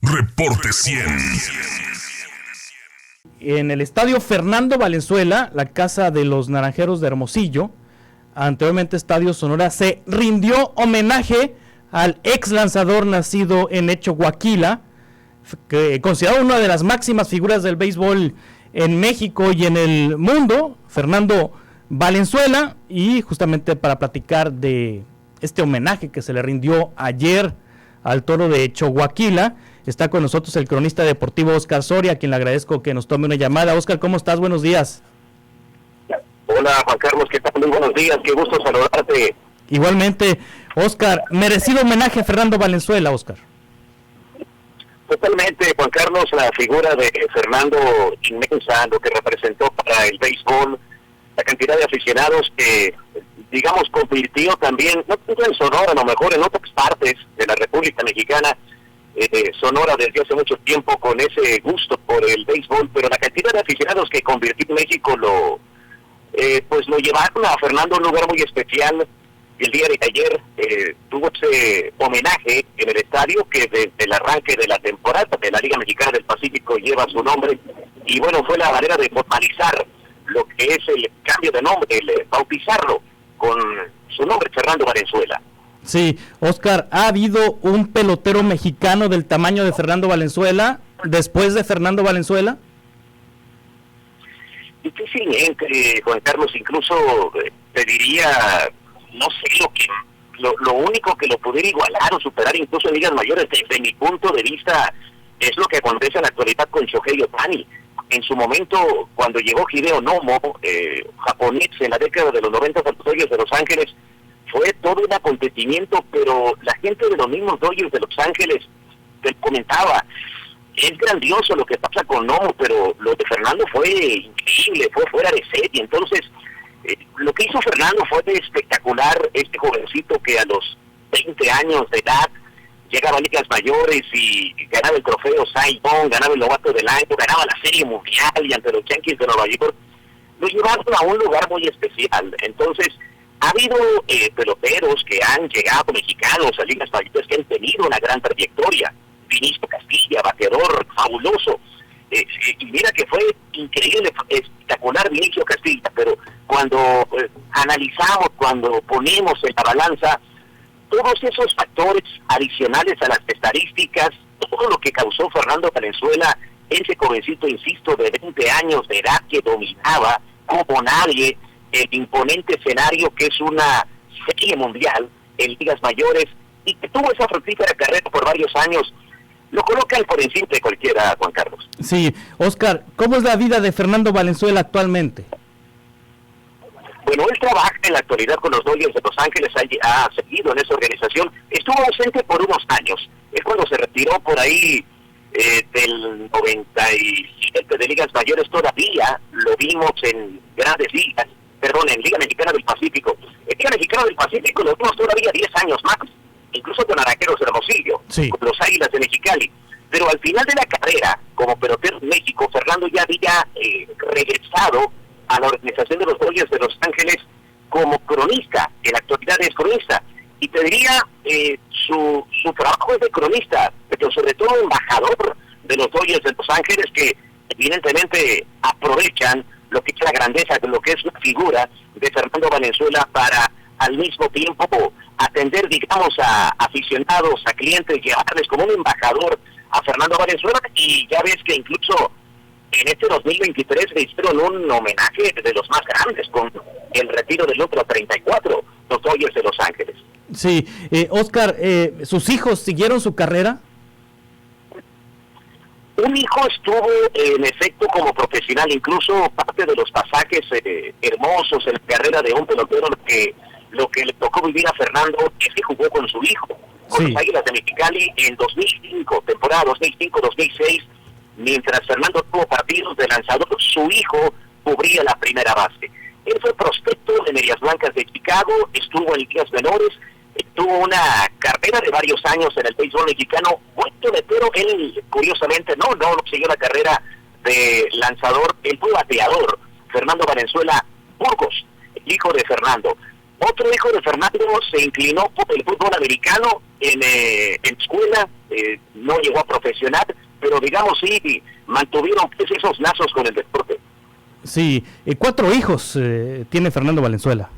Reporte 100. En el estadio Fernando Valenzuela, la casa de los Naranjeros de Hermosillo, anteriormente Estadio Sonora, se rindió homenaje al ex lanzador nacido en Echohuaquila, considerado una de las máximas figuras del béisbol en México y en el mundo, Fernando Valenzuela, y justamente para platicar de este homenaje que se le rindió ayer al toro de Echohuaquila, está con nosotros el cronista deportivo Oscar Soria, a quien le agradezco que nos tome una llamada. Oscar, ¿cómo estás? Buenos días. Hola, Juan Carlos, ¿qué tal? Muy buenos días, qué gusto saludarte. Igualmente, Oscar, merecido homenaje a Fernando Valenzuela, Oscar. Totalmente, Juan Carlos, la figura de Fernando inmensa, lo que representó para el béisbol, la cantidad de aficionados que, digamos, convirtió también, no en Sonora, a lo mejor en otras partes de la República Mexicana, Sonora desde hace mucho tiempo con ese gusto por el béisbol, pero la cantidad de aficionados que convirtió en México lo llevaron a Fernando a un lugar muy especial. Y el día de ayer tuvo ese homenaje en el estadio que desde el arranque de la temporada de la Liga Mexicana del Pacífico lleva su nombre, y bueno, fue la manera de formalizar lo que es el cambio de nombre, el bautizarlo con su nombre, Fernando Valenzuela. Sí, Oscar, ¿ha habido un pelotero mexicano del tamaño de Fernando Valenzuela después de Fernando Valenzuela? Difícilmente, Juan Carlos, incluso te diría, no sé, lo único que lo pudiera igualar o superar incluso en ligas mayores, desde mi punto de vista, es lo que acontece en la actualidad con Shohei Ohtani. En su momento, cuando llegó Hideo Nomo, japonés, en la década de los 90 a los Dodgers de Los Ángeles, fue todo un acontecimiento, pero la gente de los mismos Dodgers de Los Ángeles te comentaba, es grandioso lo que pasa con Nomo, pero lo de Fernando fue increíble, fue fuera de serie. Entonces, lo que hizo Fernando fue espectacular. Este jovencito que a los 20 años de edad llegaba a ligas mayores y ganaba el trofeo Cy Young, ganaba el novato del año, ganaba la Serie Mundial y ante los Yankees de Nueva York, lo llevaron a un lugar muy especial. Entonces, ha habido peloteros que han llegado, mexicanos, a ligas mayores, que han tenido una gran trayectoria. Vinicio Castilla, bateador fabuloso. Y mira que fue increíble, espectacular Vinicio Castilla, pero cuando analizamos, cuando ponemos en la balanza todos esos factores adicionales a las estadísticas, todo lo que causó Fernando Valenzuela, ese jovencito, insisto, de 20 años de edad que dominaba como nadie el imponente escenario que es una serie mundial en ligas mayores y que tuvo esa fructífera carrera por varios años, lo colocan por encima de cualquiera, Juan Carlos. Sí, Oscar, ¿cómo es la vida de Fernando Valenzuela actualmente? Bueno, él trabaja en la actualidad con los Dodgers de Los Ángeles, ha seguido en esa organización, estuvo ausente por unos años, es cuando se retiró por ahí del 97 de ligas mayores, todavía lo vimos en grandes ligas, en Liga Mexicana del Pacífico. En Liga Mexicana del Pacífico lo vimos todavía 10 años más, incluso con Naranjeros de Hermosillo, sí, con los Águilas de Mexicali. Pero al final de la carrera, como pelotero en México, Fernando ya había regresado a la organización de los Dodgers de Los Ángeles como cronista. En la actualidad es cronista. Y te diría, su trabajo es de cronista, pero sobre todo embajador de los Dodgers de Los Ángeles, que evidentemente aprovechan lo que es la grandeza, de lo que es la figura de Fernando Valenzuela para al mismo tiempo atender, digamos, a aficionados, a clientes, llevarles como un embajador a Fernando Valenzuela. Y ya ves que incluso en este 2023 le hicieron un homenaje de los más grandes con el retiro del otro 34, los Dodgers de Los Ángeles. Sí, Oscar, ¿sus hijos siguieron su carrera? Un hijo estuvo en efecto como profesional, incluso parte de los pasajes hermosos en la carrera de un pelotero, lo que le tocó vivir a Fernando es que jugó con su hijo, con los Águilas de Mexicali en 2005, temporada 2005-2006, mientras Fernando tuvo partidos de lanzador, su hijo cubría la primera base. Él fue prospecto de Medias Blancas de Chicago, estuvo en ligas menores, tuvo una carrera de varios años en el béisbol mexicano, pero él curiosamente no siguió la carrera de lanzador, él fue bateador. Fernando Valenzuela Burgos, el hijo de Fernando. Otro hijo de Fernando se inclinó por el fútbol americano, en escuela, no llegó a profesional, pero digamos sí mantuvieron pues, esos lazos con el deporte. Sí, 4 hijos tiene Fernando Valenzuela.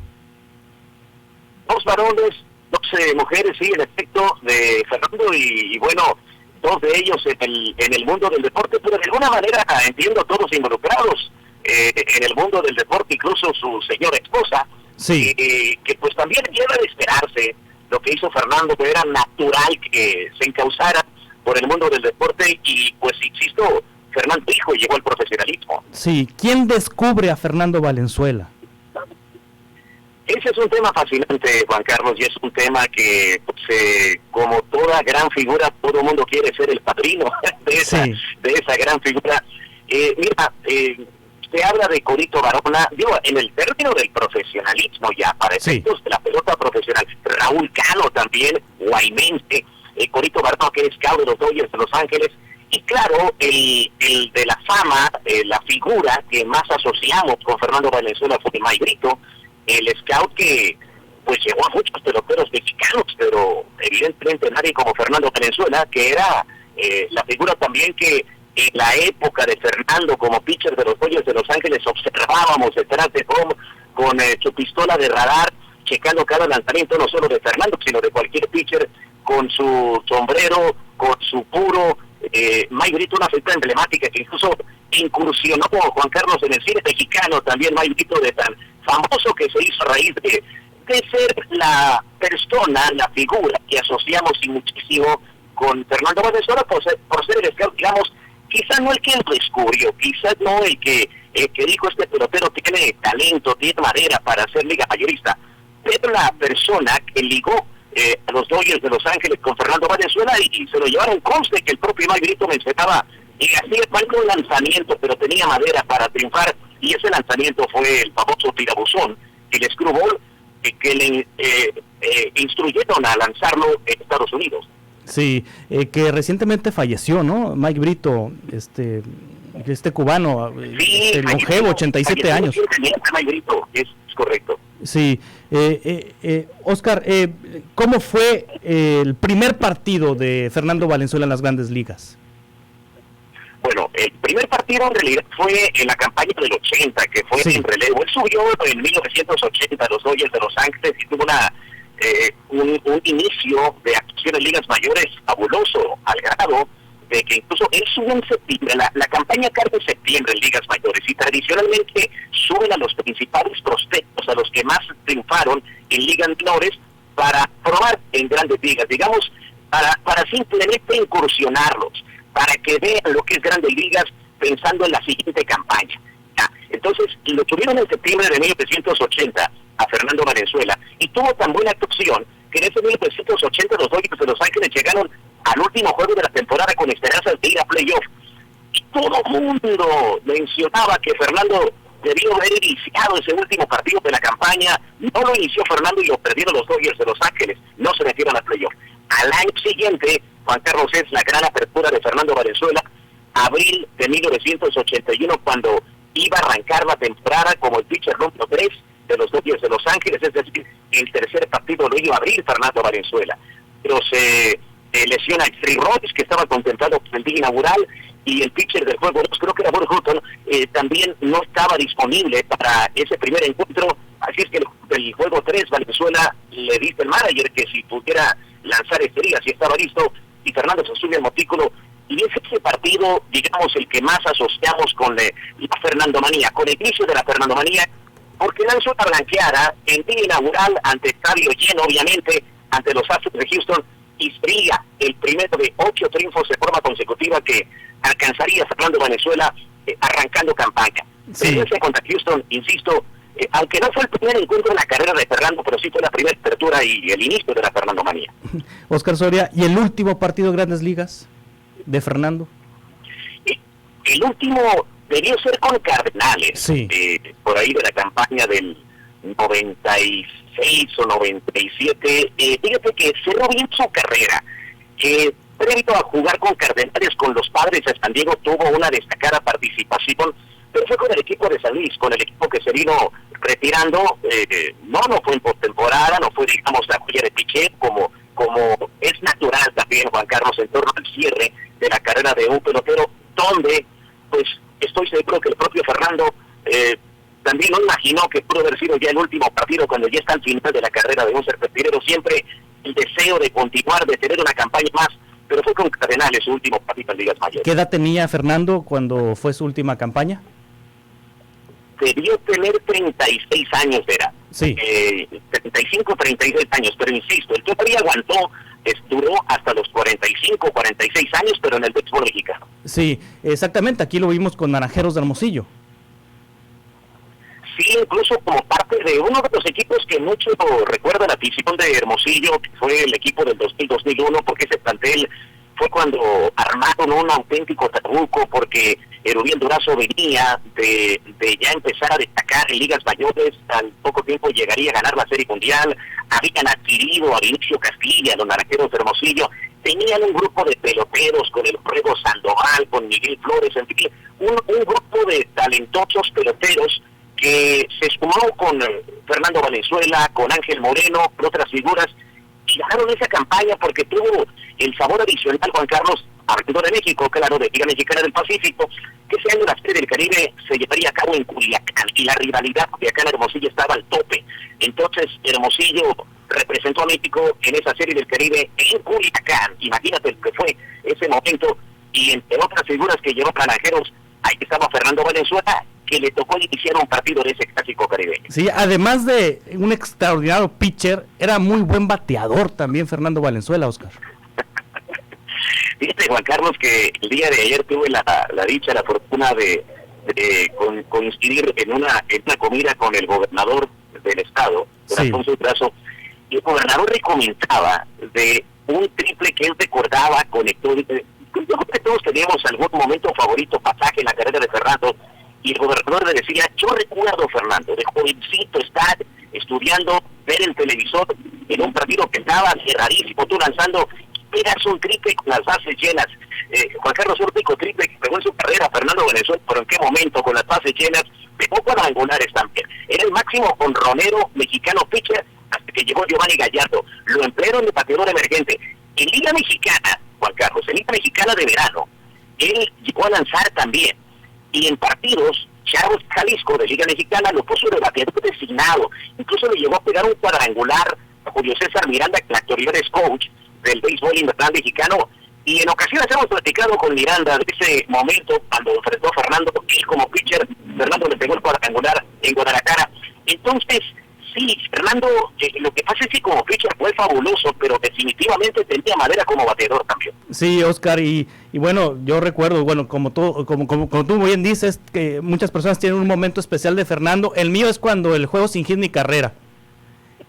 2 varones, 12 mujeres, sí, en efecto, de Fernando, y bueno, 2 de ellos en el mundo del deporte, pero de alguna manera entiendo todos involucrados en el mundo del deporte, incluso su señora esposa, sí. Que pues también lleva de esperarse lo que hizo Fernando, que era natural que se encauzara por el mundo del deporte, y pues insisto, Fernando hijo llegó al profesionalismo. Sí, ¿quién descubre a Fernando Valenzuela? Ese es un tema fascinante, Juan Carlos, y es un tema que, pues, como toda gran figura, todo el mundo quiere ser el padrino de esa gran figura. Mira, se habla de Corito Barona, digo, en el término del profesionalismo ya, para efectos de la pelota profesional. Raúl Cano también, guaymense, Corito Barona, que es scout de los Dodgers de Los Ángeles, y claro, el de la fama, la figura que más asociamos con Fernando Valenzuela fue Mike Brito, el scout que pues llegó a muchos peloteros mexicanos, pero evidentemente nadie como Fernando Valenzuela, que era la figura también que en la época de Fernando como pitcher de los Dodgers de Los Ángeles observábamos detrás de home con su pistola de radar, checando cada lanzamiento no solo de Fernando, sino de cualquier pitcher, con su sombrero, con su puro. Mike Brito, una figura emblemática que incluso incursionó Juan Carlos en el cine mexicano, también Mike Brito, de tan famoso que se hizo a raíz de ser la persona, la figura que asociamos y muchísimo con Fernando Valenzuela por ser el scout, digamos, quizás no el que lo descubrió, quizás no el que dijo este pelotero tiene talento, tiene madera para ser liga mayorista, pero la persona que ligó a los Dodgers de Los Ángeles con Fernando Valenzuela y se lo llevaron, conste que el propio Mike Brito mencionaba y hacía falta un lanzamiento, pero tenía madera para triunfar, y ese lanzamiento fue el famoso tirabuzón, el screwball, que le instruyeron a lanzarlo en Estados Unidos. Sí, que recientemente falleció, ¿no? Mike Brito, este cubano, sí, longevo, 87 años. Mike Brito, es correcto. Sí, Oscar, ¿cómo fue el primer partido de Fernando Valenzuela en las Grandes Ligas? Bueno, el primer partido en realidad fue en la campaña del 80, que fue en relevo. Él subió en 1980 a los Dodgers de Los Ángeles y tuvo un inicio de actuación en ligas mayores fabuloso, al grado de que incluso él sube en septiembre, la campaña cae en septiembre en ligas mayores, y tradicionalmente suben a los principales prospectos, a los que más triunfaron en ligas menores, para probar en grandes ligas, digamos, para simplemente incursionarlos, para que vean lo que es grandes ligas pensando en la siguiente campaña. Entonces, lo tuvieron en septiembre de 1980 a Fernando Valenzuela, y tuvo tan buena actuación que en ese 1980 los Dodgers de Los Ángeles llegaron al último juego de la temporada con esperanzas de ir a playoff. Y todo el mundo mencionaba que Fernando debió haber iniciado ese último partido de la campaña. No lo inició Fernando y lo perdieron los Dodgers de Los Ángeles. No se metieron a playoff. Al año siguiente, Juan Carlos, es la gran apertura de Fernando Valenzuela, abril de 1981, cuando iba a arrancar la temporada como el pitcher número 3 de los Dodgers de Los Ángeles, es decir, el tercer partido lo iba a abrir Fernando Valenzuela. Pero se lesiona a Trey Rhodes, que estaba contemplado por el día inaugural, y el pitcher del juego 2, creo que era Bob Hutton, también no estaba disponible para ese primer encuentro, así es que el juego 3 Valenzuela le dice el manager que si pudiera lanzar este día, si estaba listo, y Fernando se sube al montículo, y es ese partido, digamos, el que más asociamos con la Fernandomanía, con el inicio de la Fernandomanía, porque lanzó una blanqueada en día inaugural ante estadio lleno, obviamente, ante los Astros de Houston, y sería el primero de 8 triunfos de forma consecutiva que alcanzaría Fernando Valenzuela arrancando campaña. Experiencia contra Houston, insisto, aunque no fue el primer encuentro en la carrera de Fernando, pero sí fue la primera apertura y el inicio de la Fernandomanía. Oscar Soria, ¿y el último partido de Grandes Ligas de Fernando? El último debió ser con Cardenales, por ahí de la campaña del 96 o 97. Fíjate que cerró bien su carrera. Previo a jugar con Cardenales, con los Padres de San Diego, tuvo una destacada participación, pero fue con el equipo de San Luis, con el equipo que se vino retirando. No fue en postemporada, no fue, digamos, la joya de piché, como es natural también, Juan Carlos, en torno al cierre de la carrera de un pelotero, donde, pues, estoy seguro que el propio Fernando también no imaginó que pudo haber sido ya el último partido cuando ya está al final de la carrera de un serpentinero. Siempre el deseo de continuar, de tener una campaña más, pero fue con Cardenales su último partido en Ligas Mayores. ¿Qué edad tenía Fernando cuando fue su última campaña? Debió tener 36 años, era. Sí. 35, 36 años, pero insisto, el todavía aguantó, duró hasta los 45, 46 años, pero en el béisbol mexicano. Sí, exactamente, aquí lo vimos con Naranjeros de Hermosillo. Sí, incluso como parte de uno de los equipos que mucho recuerda la afición de Hermosillo, que fue el equipo del 2000-2001, porque ese plantel fue cuando armaron un auténtico trabuco, porque Erubiel Durazo venía de ya empezar a destacar en ligas mayores, al poco tiempo llegaría a ganar la Serie Mundial, habían adquirido a Vinicio Castilla, los Naranjeros de Hermosillo, tenían un grupo de peloteros con el Ruego Sandoval, con Miguel Flores, en fin, un grupo de talentosos peloteros que se sumó con Fernando Valenzuela, con Ángel Moreno, con otras figuras, y ganaron esa campaña porque tuvo el sabor adicional, Juan Carlos, hablando de México, claro, de Liga Mexicana del Pacífico, que ese año la Serie del Caribe se llevaría a cabo en Culiacán, y la rivalidad Culiacán-Hermosillo estaba al tope. Entonces, Hermosillo representó a México en esa Serie del Caribe en Culiacán. Imagínate lo que fue ese momento, y entre otras figuras que llevó Naranjeros, ahí estaba Fernando Valenzuela, que le tocó iniciar un partido de ese clásico caribeño. Sí, además de un extraordinario pitcher, era muy buen bateador también Fernando Valenzuela, Oscar. Fíjate, Juan Carlos, que el día de ayer tuve la dicha, la fortuna de coincidir en una comida con el gobernador del estado, don Alfonso Durazo, y el gobernador le comentaba de un triple que él recordaba, conectó. Yo creo que todos teníamos algún momento favorito, pasaje en la carrera de Fernando, y el gobernador le decía, yo recuerdo, Fernando, de jovencito estar estudiando, ver el televisor en un partido que estaba cerradísimo, tú lanzando, pegas un triple con las bases llenas. Juan Carlos, un único triple que pegó en su carrera, Fernando Valenzuela, pero en qué momento, con las bases llenas, pegó cuadrangulares también. Era el máximo honronero mexicano pitcher hasta que llegó Giovanni Gallardo. Lo emplearon de bateador emergente. En Liga Mexicana, Juan Carlos, en Liga Mexicana de verano, él llegó a lanzar también. Y en partidos, Charros Jalisco de Liga Mexicana lo puso de bateador designado. Incluso le llegó a pegar un cuadrangular a Julio César Miranda, que en la actualidad es coach del béisbol invernal mexicano. Y en ocasiones hemos platicado con Miranda de ese momento cuando enfrentó a Fernando, él como pitcher, Fernando le pegó el cuadrangular en Guadalajara. Entonces, sí, Fernando, lo que pasa es que como pitcher fue fabuloso, pero definitivamente tenía madera como bateador también. Sí, Oscar, y bueno, yo recuerdo, bueno, como tú bien dices, que muchas personas tienen un momento especial de Fernando. El mío es cuando el juego sin hit ni carrera.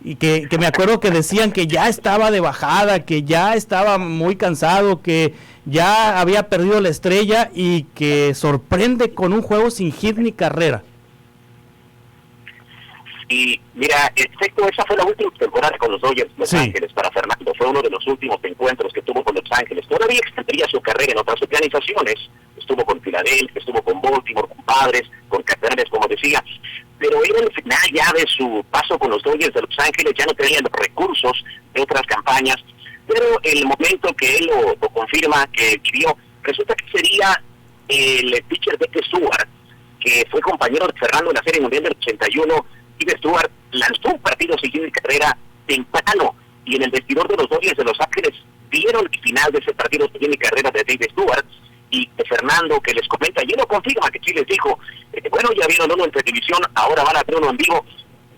Y que me acuerdo que decían que ya estaba de bajada, que ya estaba muy cansado, que ya había perdido la estrella y que sorprende con un juego sin hit ni carrera. Y mira, excepto esa fue la última temporada con los Dodgers de Los Ángeles para Fernando. Fue uno de los últimos encuentros que tuvo con Los Ángeles. Todavía extendería su carrera en otras organizaciones. Estuvo con Filadelfia, estuvo con Baltimore, con Padres, con Cardenales, como decía. Pero era el final ya de su paso con los Dodgers de Los Ángeles. Ya no tenía los recursos de otras campañas. Pero el momento que él lo confirma que vivió, resulta que sería el pitcher Beck Stewart, que fue compañero de Fernando en la Serie Mundial del 81. Steve Stewart lanzó un partido sin de carrera temprano, y en el vestidor de los Dodgers de Los Ángeles vieron el final de ese partido sin carrera de Dave Stewart, y de Fernando, que les comenta, y él lo confirma, que sí les dijo, bueno, ya vieron uno en televisión, ahora van a ver uno en vivo,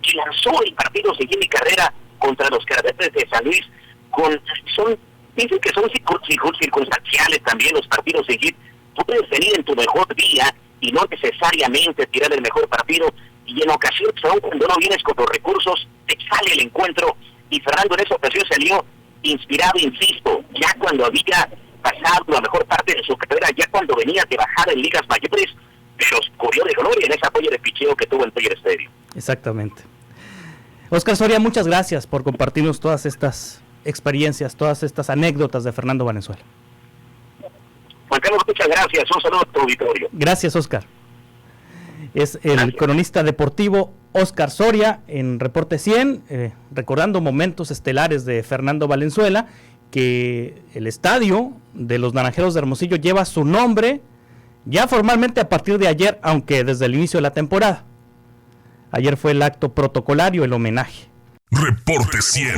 y lanzó el partido sin carrera contra los Cardenales de San Luis. Dicen que son circunstanciales también los partidos sin hit. Puedes venir en tu mejor día y no necesariamente tirar el mejor partido, y en ocasiones, aún cuando no vienes con los recursos, te sale el encuentro, y Fernando en esa ocasión salió inspirado, insisto, ya cuando había pasado la mejor parte de su carrera, ya cuando venía de bajar en ligas mayores, pero corrió de gloria en esa apoyo de picheo que tuvo en Dodger Stadium. Exactamente. Oscar Soria, muchas gracias por compartirnos todas estas experiencias, todas estas anécdotas de Fernando Valenzuela. Juan Carlos, muchas gracias, un saludo a tu auditorio. Gracias, Oscar. Es el cronista deportivo Óscar Soria en Reporte 100, recordando momentos estelares de Fernando Valenzuela, que el estadio de los Naranjeros de Hermosillo lleva su nombre ya formalmente a partir de ayer, aunque desde el inicio de la temporada. Ayer fue el acto protocolario, el homenaje. Reporte 100.